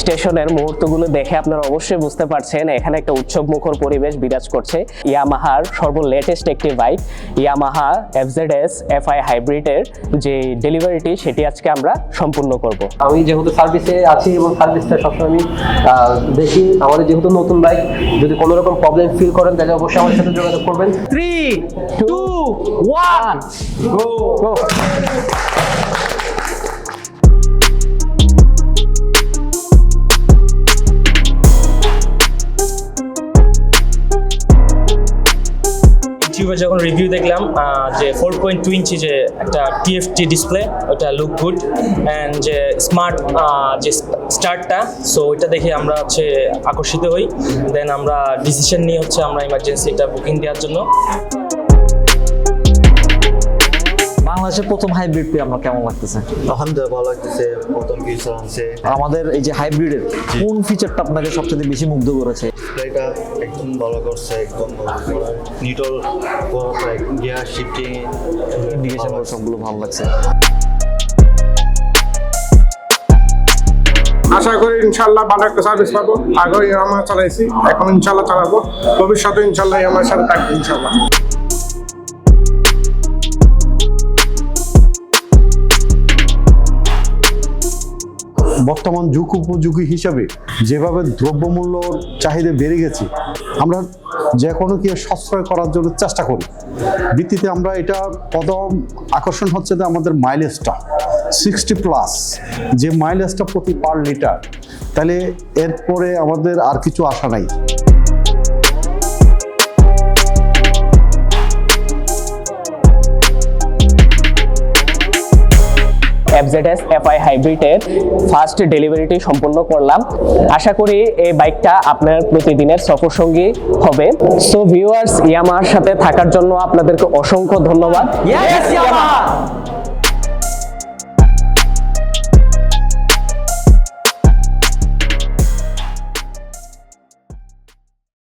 স্টেশনের মুহূর্তগুলো দেখে আপনারা অবশ্যই বুঝতে পারছেন এখানে একটা উৎসব মুখর পরিবেশ বিরাজ করছে। ইয়ামাহার সর্বলেটেস্ট একটি বাইক ইয়ামাহা FZS FI হাইব্রিডের যে ডেলিভারিটি সেটি আজকে আমরা সম্পূর্ণ করব। আমি যেহেতু সার্ভিসে আছি এবং সার্ভিসটা সবসময় আমি দেখি, আমাদের যেহেতু নতুন বাইক, যদি কোনো রকম প্রবলেম ফিল করেন তাহলে অবশ্যই আমার সাথে যোগাযোগ করবেন। 3, 2, 1 গো। ইউটিউবে যখন রিভিউ দেখলাম যে 4.2 ইঞ্চি যে একটা TFT ডিসপ্লে, ওটা লুক গুড অ্যান্ড যে স্মার্ট যে স্টার্টটা, সো ওইটা দেখে আমরা হচ্ছে আকর্ষিত হই। দেন আমরা ডিসিশন নিয়ে হচ্ছে আমরা ইমার্জেন্সি একটা বুকিং দেওয়ার জন্য। বাংলাদেশের প্রথম হাইব্রিড পেয়ে আমার কেমন লাগতেছে? আলহামদুলিল্লাহ ভালো লাগতেছে। প্রথম কিছু আনছে আমাদের এই যে হাইব্রিডের কোন ফিচারটা আপনাকে সবচেয়ে বেশি মুগ্ধ করেছে? এটা একদম ভালো করছে, একদম নিউট্রাল গিয়ার শিফটিং ইন্ডিকেশন সবগুলো ভালো লাগছে। আশা করি ইনশাল্লাহ ভালো একটা সার্ভিস পাবো। আগেও আমরা চালাইছি, এখন ইনশাল্লাহ চালাবো, ভবিষ্যতে ইনশাল্লাহ আমার সাথে থাকবে ইনশাল্লাহ। বর্তমান যুগ উপযোগী হিসাবে যেভাবে দ্রব্যমূল্যর চাহিদা বেড়ে গেছে, আমরা যে কোনো কি সাশ্রয় করার জন্য চেষ্টা করি। ভিত্তিতে আমরা এটা প্রথম আকর্ষণ হচ্ছে যে আমাদের মাইলেজটা 60+, যে মাইলেজটা প্রতি পার লিটার, তাহলে এরপরে আমাদের আর কিছু আশা নাই। FZS FI হাইব্রিডের ফার্স্ট ডেলিভারিটি সম্পন্ন করলাম। আশা করি এই বাইকটা আপনার প্রতিদিনের সফর সঙ্গী হবে। সো ভিউয়ার্স, ইয়ামাহার সাথে থাকার জন্য আপনাদেরকে অসংখ্য ধন্যবাদ।